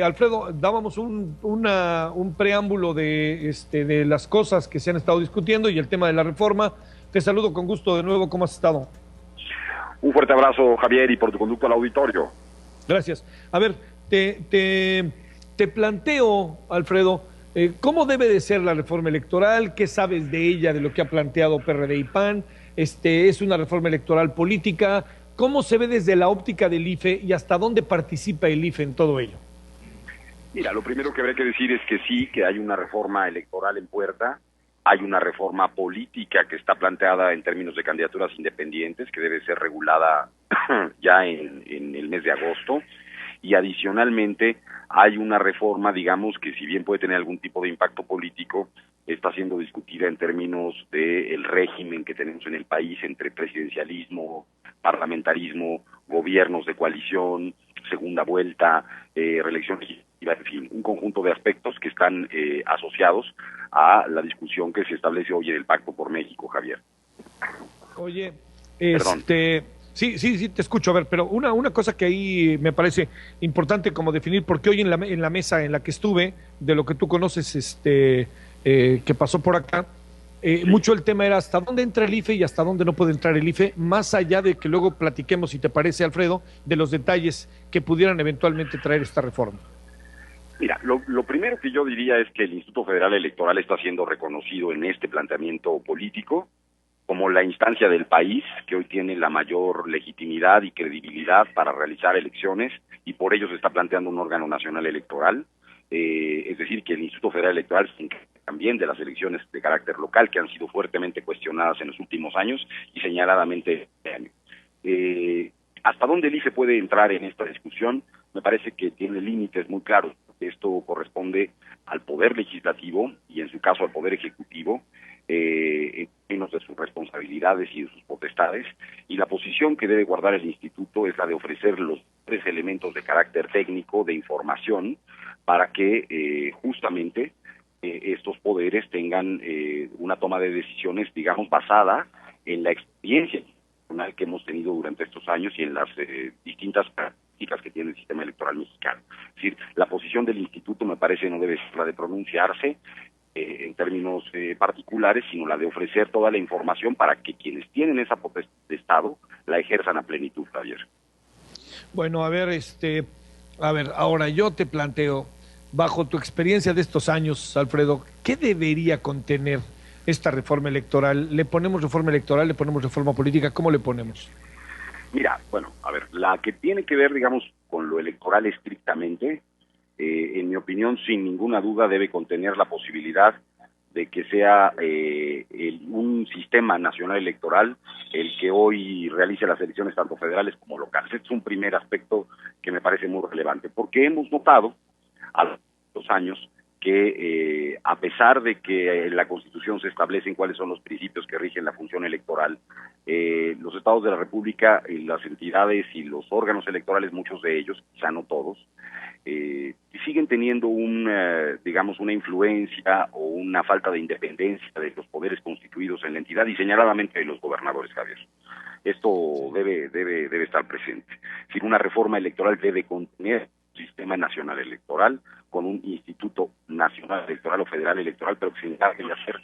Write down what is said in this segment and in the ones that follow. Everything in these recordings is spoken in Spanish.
Alfredo, dábamos un preámbulo de las cosas que se han estado discutiendo y el tema de la reforma. Te saludo con gusto de nuevo. ¿Cómo has estado? Un fuerte abrazo, Javier, y por tu conducto al auditorio. Gracias. A ver, te planteo, Alfredo, ¿cómo debe de ser la reforma electoral? ¿Qué sabes de ella, de lo que ha planteado PRD y PAN? ¿Es una reforma electoral política? ¿Cómo se ve desde la óptica del IFE y hasta dónde participa el IFE en todo ello? Mira, lo primero que habría que decir es que sí, que hay una reforma electoral en puerta, hay una reforma política que está planteada en términos de candidaturas independientes, que debe ser regulada ya en el mes de agosto, y adicionalmente hay una reforma, digamos, que si bien puede tener algún tipo de impacto político, está siendo discutida en términos del régimen que tenemos en el país entre presidencialismo, parlamentarismo, gobiernos de coalición, segunda vuelta, reelección legislativa, en fin, un conjunto de aspectos que están asociados a la discusión que se establece hoy en el Pacto por México, Javier. Oye, Perdón. sí, te escucho. A ver, pero una cosa que ahí me parece importante como definir, porque hoy en la mesa en la que estuve, de lo que tú conoces, que pasó por acá, Sí. mucho el tema era hasta dónde entra el IFE y hasta dónde no puede entrar el IFE, más allá de que luego platiquemos, si te parece, Alfredo, de los detalles que pudieran eventualmente traer esta reforma. Mira, lo primero que yo diría es que el Instituto Federal Electoral está siendo reconocido en este planteamiento político como la instancia del país que hoy tiene la mayor legitimidad y credibilidad para realizar elecciones, y por ello se está planteando un órgano nacional electoral, es decir, que el Instituto Federal Electoral se encarga también de las elecciones de carácter local, que han sido fuertemente cuestionadas en los últimos años y señaladamente este año. ¿Hasta dónde el IFE puede entrar en esta discusión? Me parece que tiene límites muy claros. Esto corresponde al Poder Legislativo y, en su caso, al Poder Ejecutivo, en términos de sus responsabilidades y de sus potestades, y la posición que debe guardar el Instituto es la de ofrecer los tres elementos de carácter técnico, de información, para que justamente estos poderes tengan una toma de decisiones, digamos, basada en la experiencia que hemos tenido durante estos años y en las distintas prácticas que tiene el sistema electoral mexicano. Es decir, la posición del instituto me parece no debe ser la de pronunciarse en términos particulares, sino la de ofrecer toda la información para que quienes tienen esa potestad de Estado la ejerzan a plenitud, Javier. Bueno, a ver, ahora yo te planteo, bajo tu experiencia de estos años, Alfredo, ¿qué debería contener esta reforma electoral? ¿Le ponemos reforma electoral, le ponemos reforma política? ¿Cómo le ponemos? Mira, bueno, a ver, la que tiene que ver, digamos, con lo electoral estrictamente, en mi opinión, sin ninguna duda, debe contener la posibilidad de que sea un sistema nacional electoral el que hoy realice las elecciones tanto federales como locales. Este es un primer aspecto que me parece muy relevante, porque hemos notado a los años que a pesar de que en la Constitución se establecen cuáles son los principios que rigen la función electoral, los estados de la República, las entidades y los órganos electorales, muchos de ellos, quizá no todos, siguen teniendo digamos, una influencia o una falta de independencia de los poderes constituidos en la entidad y señaladamente de los gobernadores, Javier. Esto Sí. debe estar presente. Si una reforma electoral debe contener un sistema nacional electoral con un instituto nacional electoral o federal electoral, pero que se encargue de hacer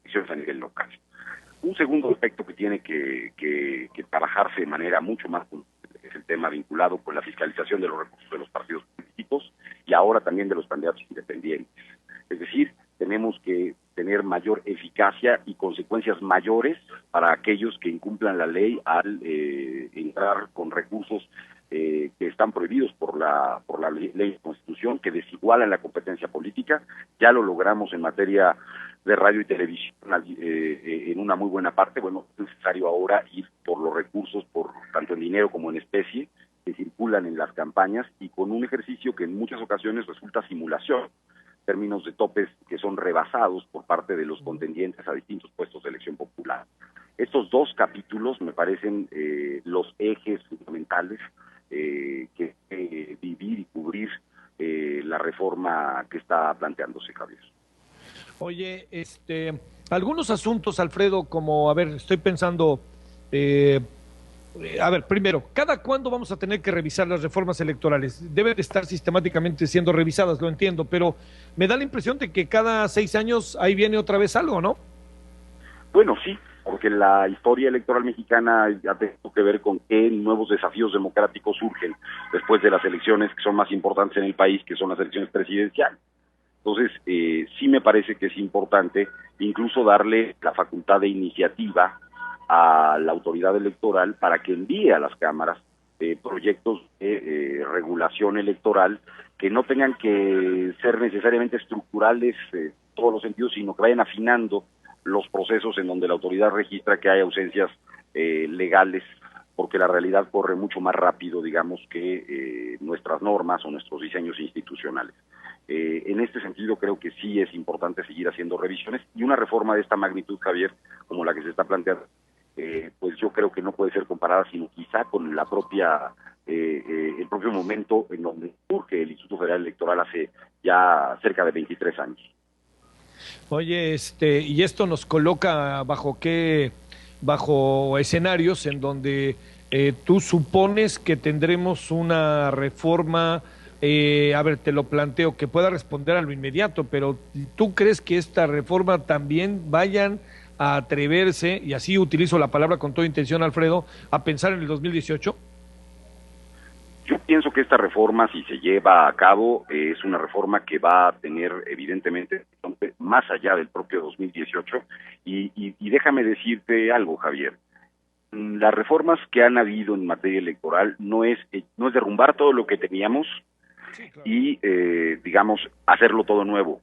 elecciones a nivel local. Un segundo aspecto que tiene que trabajarse de manera mucho más es el tema vinculado con la fiscalización de los recursos de los partidos políticos y ahora también de los candidatos independientes. Es decir, tenemos que tener mayor eficacia y consecuencias mayores para aquellos que incumplan la ley al entrar con recursos que están prohibidos por la ley de Constitución, que desigualan la competencia política. Ya lo logramos en materia de radio y televisión en una muy buena parte. Bueno, es necesario ahora ir por los recursos, por tanto en dinero como en especie, que circulan en las campañas y con un ejercicio que en muchas ocasiones resulta simulación, términos de topes que son rebasados por parte de los contendientes a distintos puestos de elección popular. Estos dos capítulos me parecen los ejes fundamentales que vivir y cubrir la reforma que está planteándose, Javier. Oye, algunos asuntos, Alfredo, como, a ver, estoy pensando, eh, A ver, primero, ¿cada cuándo vamos a tener que revisar las reformas electorales? Deben de estar sistemáticamente siendo revisadas, lo entiendo, pero me da la impresión de que cada 6 años ahí viene otra vez algo, ¿no? Bueno, sí, porque la historia electoral mexicana ya tiene que ver con qué nuevos desafíos democráticos surgen después de las elecciones que son más importantes en el país, que son las elecciones presidenciales. Entonces, sí me parece que es importante incluso darle la facultad de iniciativa a la autoridad electoral para que envíe a las cámaras proyectos de regulación electoral que no tengan que ser necesariamente estructurales en todos los sentidos, sino que vayan afinando los procesos en donde la autoridad registra que hay ausencias legales, porque la realidad corre mucho más rápido, digamos, que nuestras normas o nuestros diseños institucionales. En este sentido, creo que sí es importante seguir haciendo revisiones, y una reforma de esta magnitud, Javier, como la que se está planteando, pues yo creo que no puede ser comparada, sino quizá con la propia el propio momento en donde surge el Instituto Federal Electoral hace ya cerca de 23 años. Oye, y esto nos coloca bajo escenarios en donde tú supones que tendremos una reforma, a ver, te lo planteo, que pueda responder a lo inmediato, pero ¿tú crees que esta reforma también vayan a atreverse, y así utilizo la palabra con toda intención, Alfredo, a pensar en el 2018? Yo pienso que esta reforma, si se lleva a cabo, es una reforma que va a tener, evidentemente, más allá del propio 2018, y déjame decirte algo, Javier. Las reformas que han habido en materia electoral no es derrumbar todo lo que teníamos, sí, claro, y, digamos, hacerlo todo nuevo.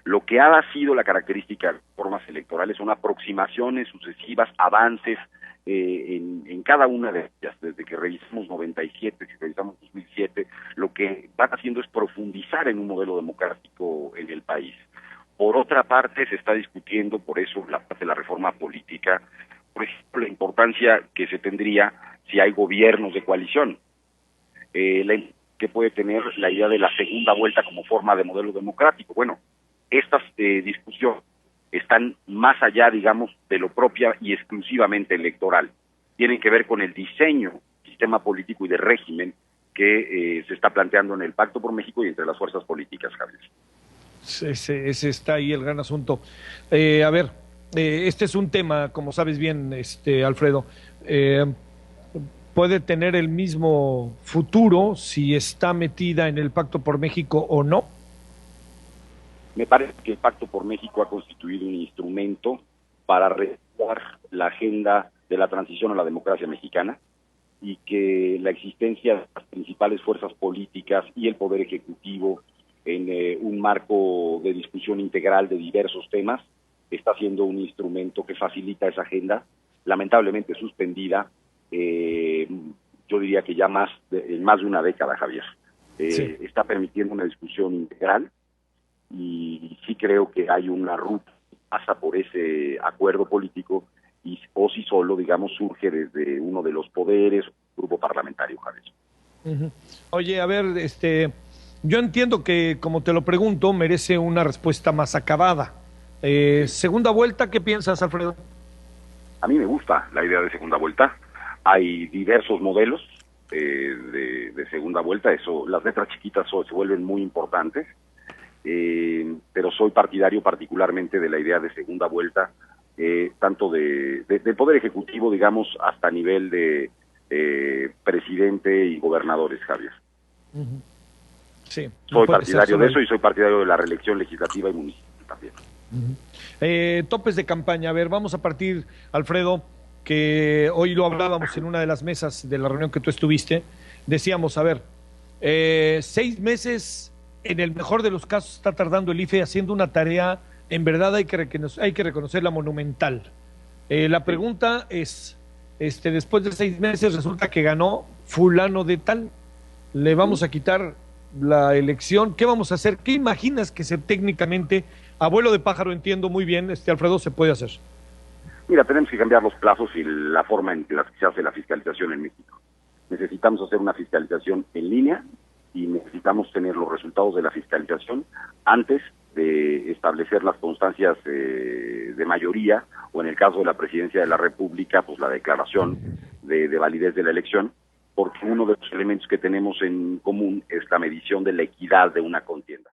Lo que ha sido la característica de las reformas electorales son aproximaciones sucesivas, avances en cada una de ellas, desde que revisamos 97, que revisamos 2007, lo que van haciendo es profundizar en un modelo democrático en el país. Por otra parte, se está discutiendo, por eso la parte de la reforma política, por ejemplo, la importancia que se tendría si hay gobiernos de coalición, que puede tener la idea de la segunda vuelta como forma de modelo democrático. Bueno, estas discusiones están más allá, digamos, de lo propia y exclusivamente electoral. Tienen que ver con el diseño del sistema político y de régimen que se está planteando en el Pacto por México y entre las fuerzas políticas, Javier. Ese está ahí el gran asunto. A ver, este es un tema, como sabes bien, Alfredo, puede tener el mismo futuro si está metida en el Pacto por México o no. Me parece que el Pacto por México ha constituido un instrumento para realizar la agenda de la transición a la democracia mexicana, y que la existencia de las principales fuerzas políticas y el Poder Ejecutivo en un marco de discusión integral de diversos temas está siendo un instrumento que facilita esa agenda, lamentablemente suspendida, yo diría que ya en más de una década, Javier. Sí. Está permitiendo una discusión integral, y sí creo que hay una ruta que pasa por ese acuerdo político, o si solo, digamos, surge desde uno de los poderes, grupo parlamentario, Javier. Uh-huh. Oye, a ver, yo entiendo que, como te lo pregunto, merece una respuesta más acabada. Segunda vuelta, ¿qué piensas, Alfredo? A mí me gusta la idea de segunda vuelta. Hay diversos modelos de segunda vuelta. Eso, las letras chiquitas se vuelven muy importantes. Pero soy partidario particularmente de la idea de segunda vuelta, tanto de Poder Ejecutivo, digamos, hasta nivel de presidente y gobernadores, Javier. Uh-huh. Sí, soy partidario de eso, y soy partidario de la reelección legislativa y municipal también. Uh-huh. Topes de campaña. A ver, vamos a partir, Alfredo, que hoy lo hablábamos en una de las mesas de la reunión que tú estuviste. Decíamos, a ver, 6 meses... En el mejor de los casos está tardando el IFE haciendo una tarea, en verdad hay que reconocerla, monumental. La pregunta es, después de 6 meses resulta que ganó fulano de tal, le vamos a quitar la elección, ¿qué vamos a hacer? ¿Qué imaginas que técnicamente, abuelo de pájaro, entiendo muy bien, Alfredo, se puede hacer? Mira, tenemos que cambiar los plazos y la forma en que se hace la fiscalización en México. Necesitamos hacer una fiscalización en línea, y necesitamos tener los resultados de la fiscalización antes de establecer las constancias de mayoría, o en el caso de la Presidencia de la República, pues la declaración de validez de la elección, porque uno de los elementos que tenemos en común es la medición de la equidad de una contienda